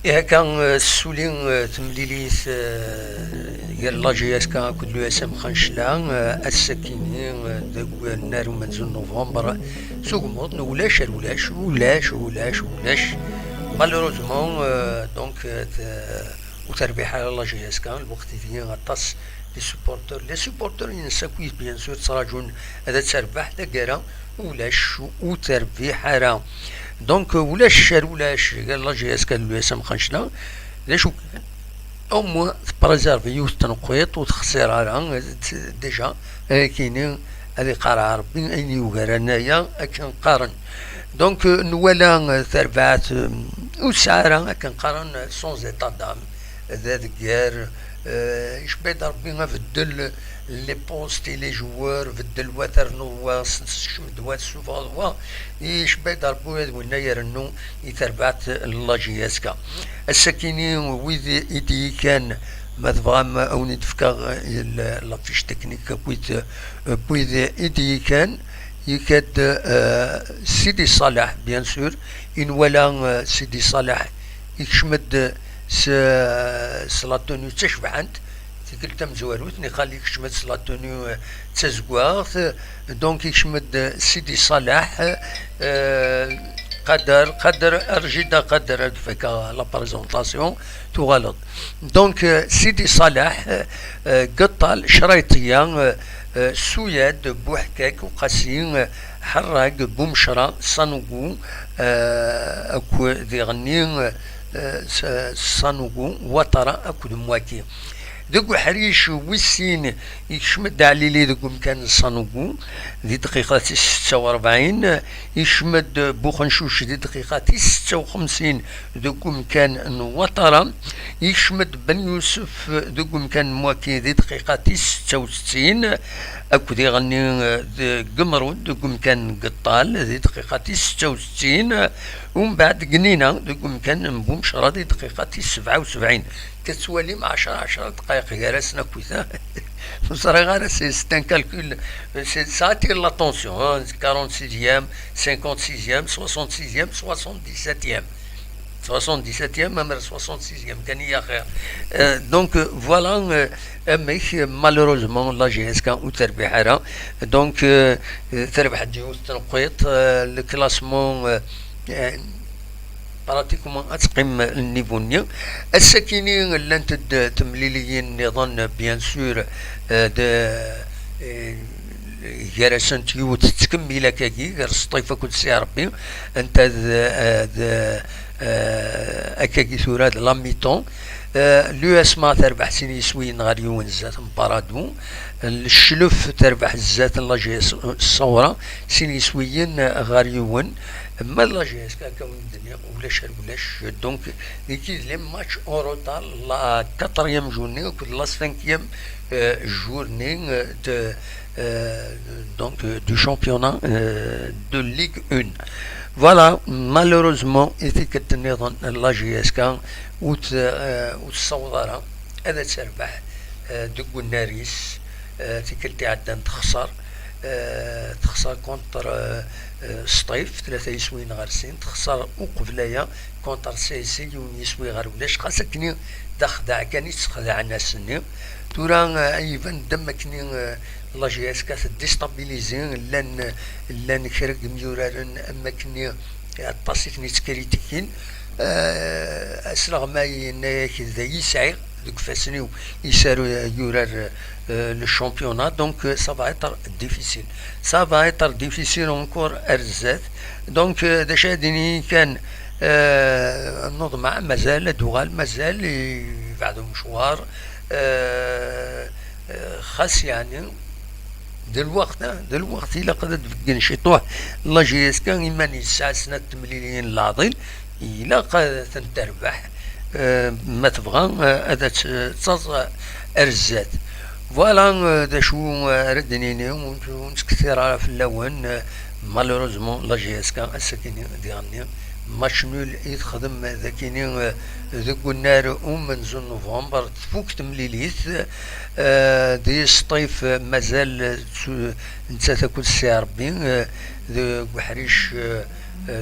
إيه كان سولين تمليليث غير لا جي اس كان كل يو اس ام خنشلان السكيني دو النار منزل نوفمبر سوق مدن ولاش مالوروزمون دونك وتربيح على لا جي اس كان الوقت دي غطاس لي سوبورتور ينساكويس بيان سور تراجون هذا تربح دقيرة ولاش وتربيح على دونك ولاش قال لا جي اس كان لو اس ام خنشنا ليش او موان بريزيرفي يوث تنقيط وتخسر على ديجا كاينين هذه قرار ربي اين يوغر انايا كان قارن دونك نوالا تربعات وسعرا كان قارن سون زيتا دام ذات غير ايش بيد ربي في الدل لي بوست لي جوار في الدل واتر نو شمد وات سوفا ايش بيد ربي وين يرنو يتربعت لا جي اس كا السكيني ويدي ايدي كان ما تبغى او نتفكر لافيش تكنيك بويد ايدي كان يكاد سيدي صالح بيان سور ان ولا سيدي صالح يشمد سلاتونيو تشبعانت قلت مزواروت نخلي يشمد سلاتونيو تزقواغ دونك يشمد سيدي صالح قدر ارجيدا قدر فيك لا بريزونطاسيون تغلط دونك سيدي صالح قطال شريطيه سوياد بوحكاك وقاسين حراق بومشرا صنوغو اكو ذي غنين صنوغو وطرا اكو دمواكي ذوك حريش وسين يشمد علي لي ذوك مكان صنوغو ذي دقيقة 46 يشمد بوخنشوش ذي دقيقة 56 ذوك مكان وطرا يشمد بن يوسف ذوك مكان مواكي ذي دقيقة 66 اكو ذي غني قمرود ذوك مكان قطال ذي دقيقة 66 ومن بعد قنينة ذوك مكان بومشرا ذي دقيقة 77 كتسوالي مع 10 دقائق جالسنا كويتا صراحة سي ان كالكول سي ساتير لاتونسيون 46e 56e 66e 77e 77e même 66e كان هي خير دونك فوالا اميك مالوروزمون لا جي اس كان وتربيحها دونك تربح ديوز تنقيط الكلاسمون براتيكومون اتقيم النيفو نيو الساكنين اللي انت تمليليين نظن بيان سور جرسن تيو تتكمل كاكي غير الصيفه كل سي ربي انت اكاكي ثورات لاميتون لو اسما تربح سيني يسوين غير يون الزات مبارادو الشلف تربح الزات لا جي الصوره سيني يسوين غير يون ما لا جي اس كون الدنيا ولاش دونك كي لي ماتش اون روتار لا 4 جورني و لا 5 جورني de donc du championnat de Ligue 1. Voilà, malheureusement était نظن لا جي اس كان وتصورها هذا تربح دق الناريس تكلتي عدن تخسر كونتر سطيف 3 يسوين غارسين تخسر وقبلايا كونتر سيسي يسوي غير ولاش خاصك تخدع كان يتخدع الناس تورا ايفن دمكني لا جي اس كاس ديستابيليزي لان كرق ميورارن اما كني طاسيتني تكريتيكين اسرغ ما ينايك ذا يسعي دوك فاسنيو يسارو يورار le championnat donc ça va être difficile encore ارزات donc داشا ديني كان نضمع مازال دوغال مازال بعد مشوار خاص يعني دلوقتي الا قدرت تفكن شي طوح لا جي اس كان ايماني الساعه سنه مليون لاضين الا قدرت تربح ما تبغى هذا تصاص ارزات فوالا دا شو ردنيني ونتكثر في اللون مالوروزمون لا جي اس كان السكيني ديالني ماتش نول يتخدم ذاكيني ذوك النار من زون نوفمبر تفوك تمليليث دي الصيف مازال انت تاكل السي ربي ذو وحريش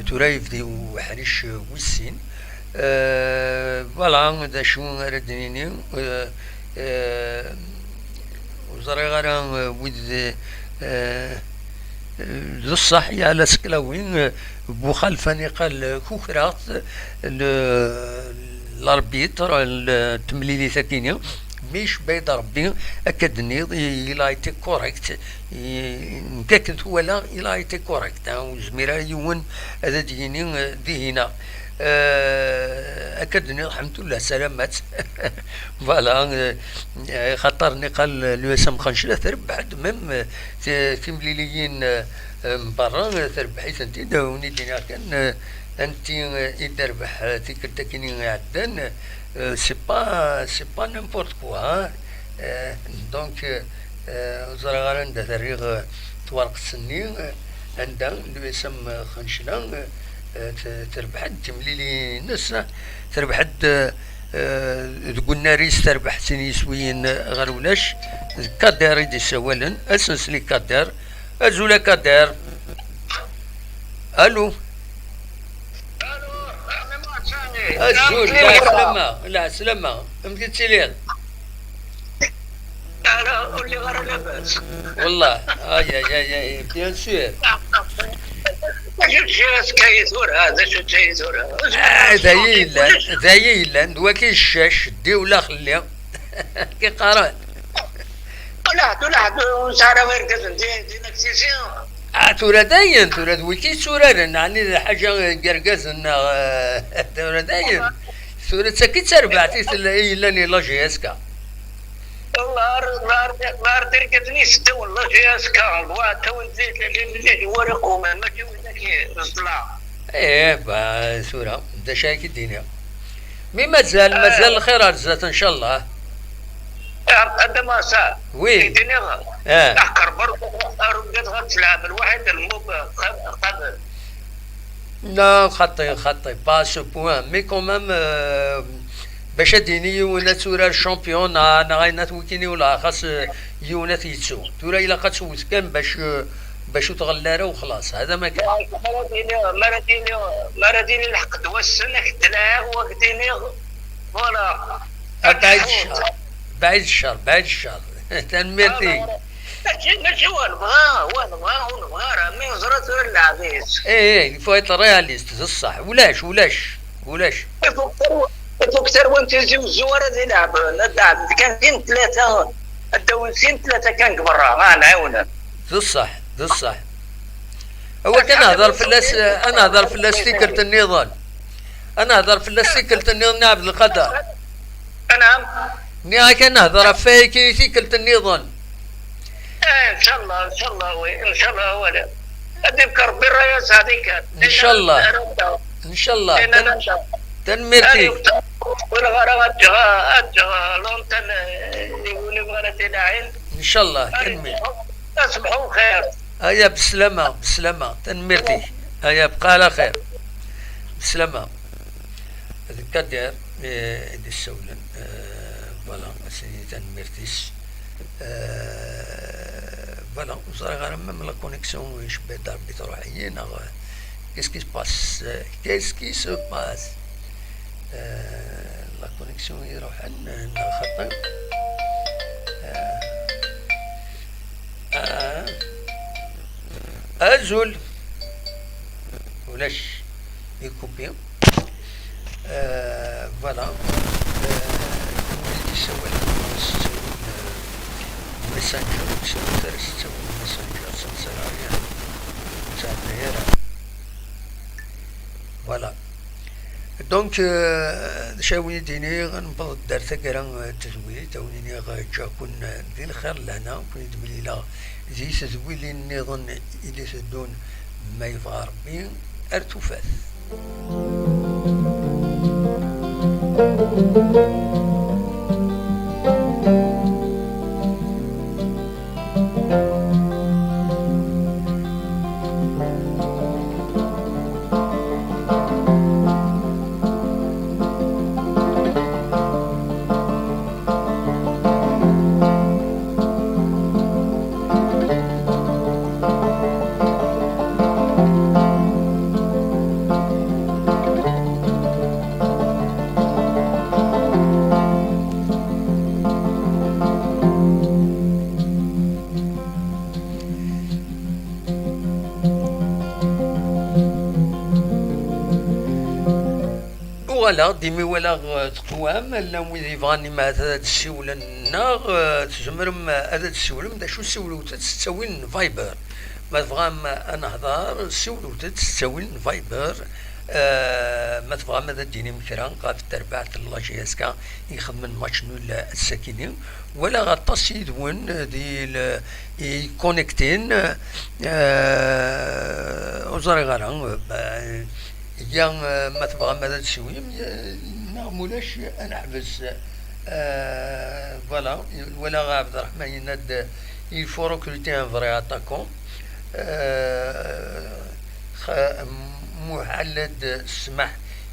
ترايف دي وحريش وسين فوالا دا شو ردنيني وزري غير ويد الصح يا لسكلاوين بوخالفاني قال كوكرات الاربيتر التمليلي ثاكيني مش بيد ربي اكدني الى ايتي كوريكت كاكنت هو لا الى ايتي كوريكت وزميرا يون هذا ديني دي هنا اكدني الحمد لله سلامات فوالا خطرني قال الوسام خنشله تربح مم تمليليين من برا تربحي انت داوني دينا كان انت يدربح تيك تاكيني عدن سي با نيمبورت كوا دونك زرا عندها تاريخ توارق السني عندها الوسام خنشله تربح تمليلي ناس تربح قلنا ريس تربح سوين غرولاش كادر يدي سوالا اساس لي كادر ازولا كادر الو ازول لا سلامة لا سلامة مديتي لي لا قول لي غير لاباس والله اي بيان سور شو كيثور هذا شو كيثور ذا يلا وكي الشاش دي ولا خليها كي قران ولا سارة مركز دي نكسيسيون تورا داين تورا وكي سورة يعني حاجة قرقاز تورا داين سورة ساكي تربعتي إلا لا جياسكا نار تركتني ستة والله جياسكا واتو نزيد اللي ورقو ما كي نطلع ايه سورة دا شايك الدنيا مي مازال الخير زات ان شاء الله هذا ما صار وين الدنيا احكر برضه رقد غتلعب الواحد الموب قبل لا خطي باس بوان مي كومام باش ديني يونات سورة الشامبيون انا غاينات ويكيني ولا خاص يونات يتسو تورا الا قد كان باش تغلاره وخلاص هذا ما كان مرتيني الحق توسنك تلاعب وقتيني فوالا بعد الشهر تنميرتي ماشي ونبغى راه من زرت العبيس ايه فايت رياليست الصح ولاش فوكتر وانت الزوار ديال لعب كان زين ثلاثه الدوسين ثلاثه كان برا ما نعاونا ذو الصح هو كان هضر في اللاس انا هضر في اللاستيكلت النظام نعبد القدر نعم ني كان نهضر في كيسيكلت النظام ان شاء الله ولا اديك ربي الرئيس هذيك ان شاء الله تنميرتي والغرامات جا لونتن يقولوا بغلتي داعين ان شاء الله تنمير تصبحوا خير هيا بسلامة تنميرتي هيا بقى على خير بسلامة هذا كدير دي السولن فوالا سيدي تنميرتيس فوالا وصار غير ميم لا كونيكسيون ويش بدار بتروحيين qu'est-ce qui se passe لا كونيكسيون يروح خطر أزول ولاش يكوبي فوالا يسوي الميسنجر يسوي الميسنجر سلسلة فوالا دونك شاوني ديني غنبض دارت كرا تزويل تونيني غاجا كون دي الخير لهنا كون تبلي لا زي تزويل النظام اللي تدون ما يبغى ربي ارتفاث فوالا ديما ولا تقوام لا ويدي فاني ما هذا تسول النار تزمرم هذا تسولم دا شو سولو تسوين فايبر ما تفهم انا هضار سولو تسوين فايبر ما تفهم هذا ديني مكران قاف تربعت الله جيسكا يخدم ماتش نول الساكنين ولا غطاس يدون دي يكونكتين وزاري غاران يا ما تبغى ماذا تسوي نعمولاش نحبس فوالا ولا عبد الرحمن يناد il faut recruter un vrai attaquant محلد السمح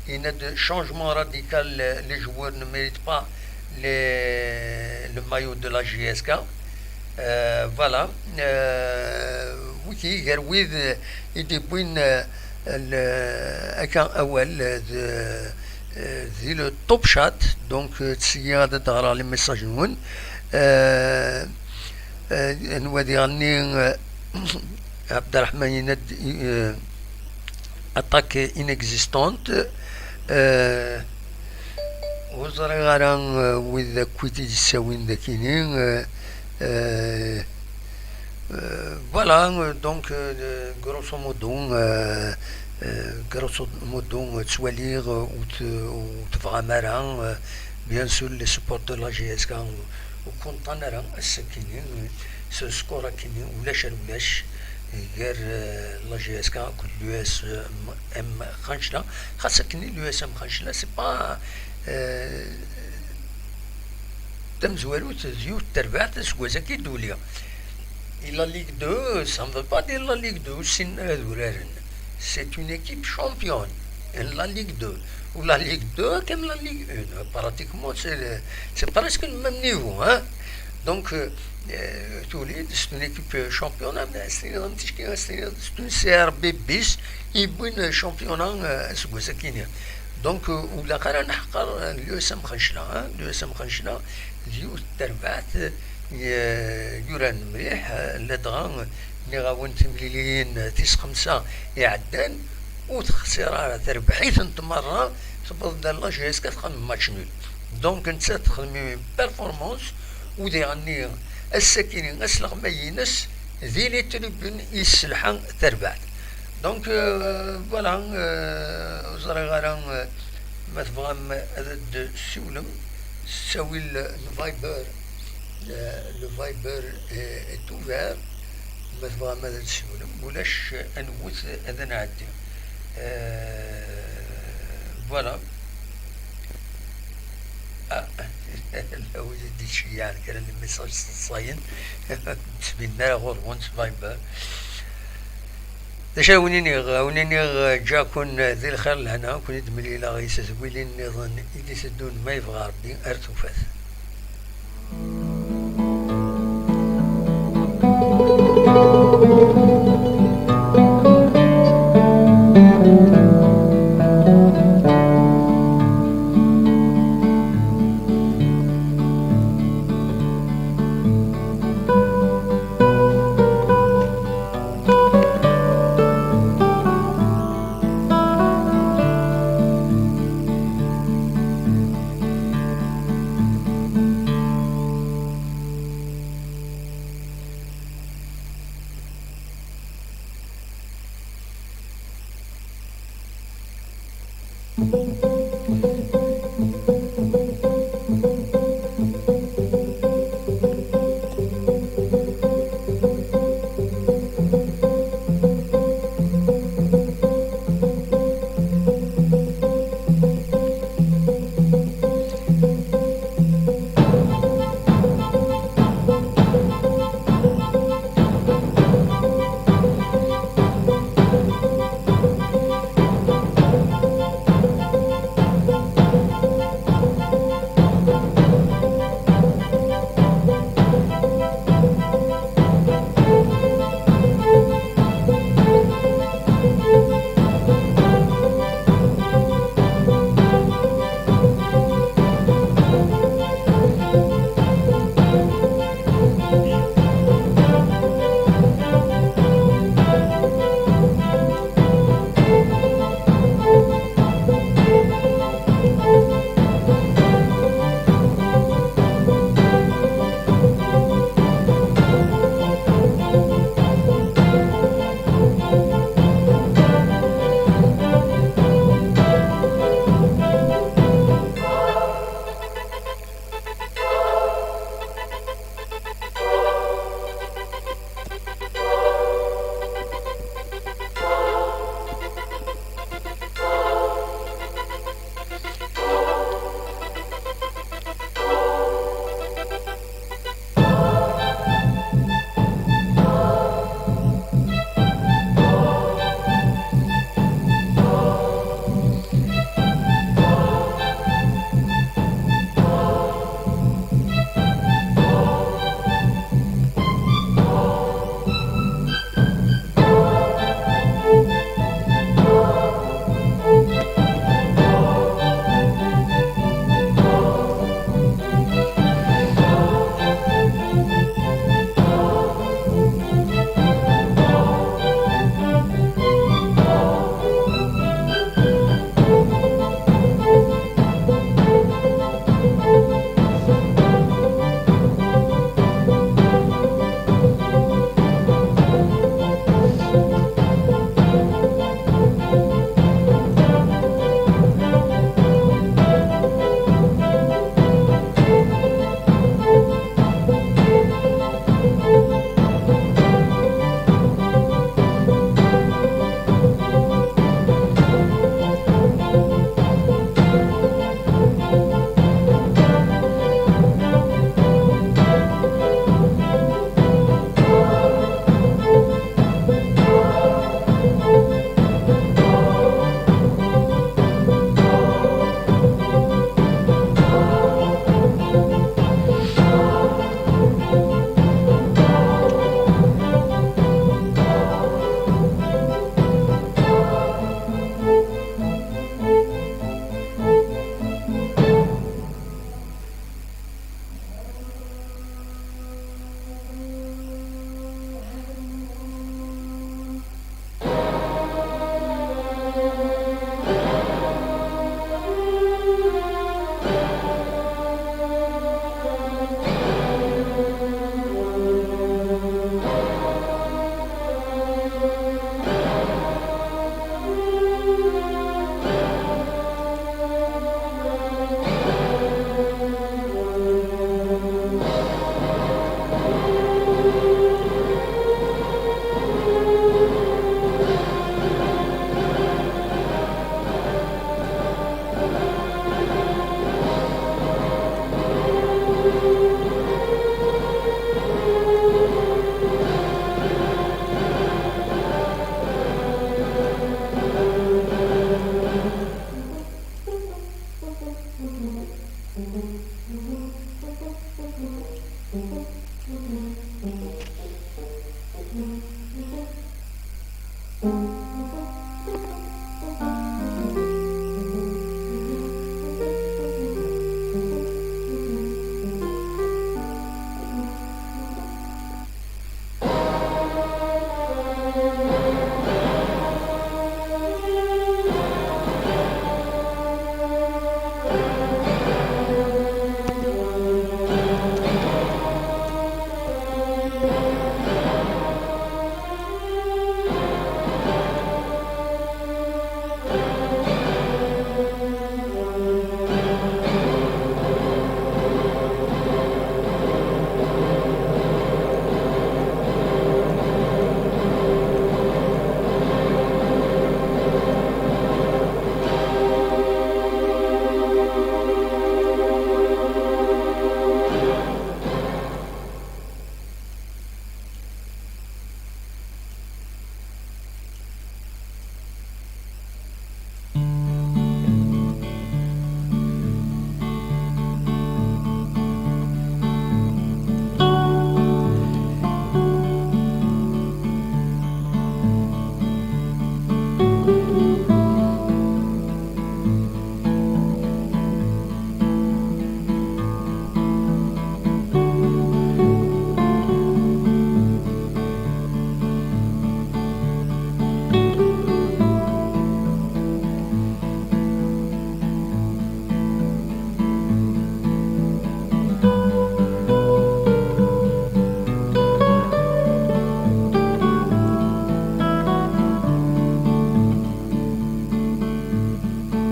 يناد changement radical les joueurs ne méritent pas le maillot de la JSK voilà وكي غير ويذ يدي بوين كان اول ذي لو توب شات دونك تسيا هذا تغرى لي ميساج نون نوادي غني عبد الرحمن يند اتاك انكزيستونت وزرا غاران وذا كويتي تساوين داكينين voilà donc grosso modo تسوالير وتفغامران bien sûr les supporters de la GSK وكونطانران السكينين سكورا كينين ولاش غير لا GSK كل لو اس ام خانشلا خاصة كيني لو اس ام خانشلا سي با تم زوالو تزيو تربعت سكوازا كي دوليا La Ligue 2, ça ne veut pas dire la Ligue 2, c'est une équipe championne. La Ligue 2. Ou la Ligue 2 comme la Ligue 1. Pratiquement, c'est presque le même niveau. Hein? Donc, c'est une équipe championne. C'est une CRB bis. Et une championnat. Donc, ou la carrière l'USM Khanchla. L'USM Khanchla, l'USM يوران مليح لدغان اللي غاون تمليلين تيس خمسة يعدان وتخسر تربحيت انت مرة تبغى الله جايز كتخدم ماتش نول دونك انت تخدمي بيرفورمانس ودي غني الساكنين اسلغ ماينس ذي لي تريبون يسلحان تربعت دونك فوالا وزرا غاران ما تبغى هذا السولم تساوي الفايبر le Viber est ouvert ما تبغى ماذا تسولم ولاش انوث هذا نعدي فوالا لا وجدت شي يعني كان الميساج صاين تبينا غور فايبر داشا ونيني جاكون ذي الخير لهنا كون يدملي لا غيسا زويلين نظن اللي سدون ما يبغى ربي ارتوفات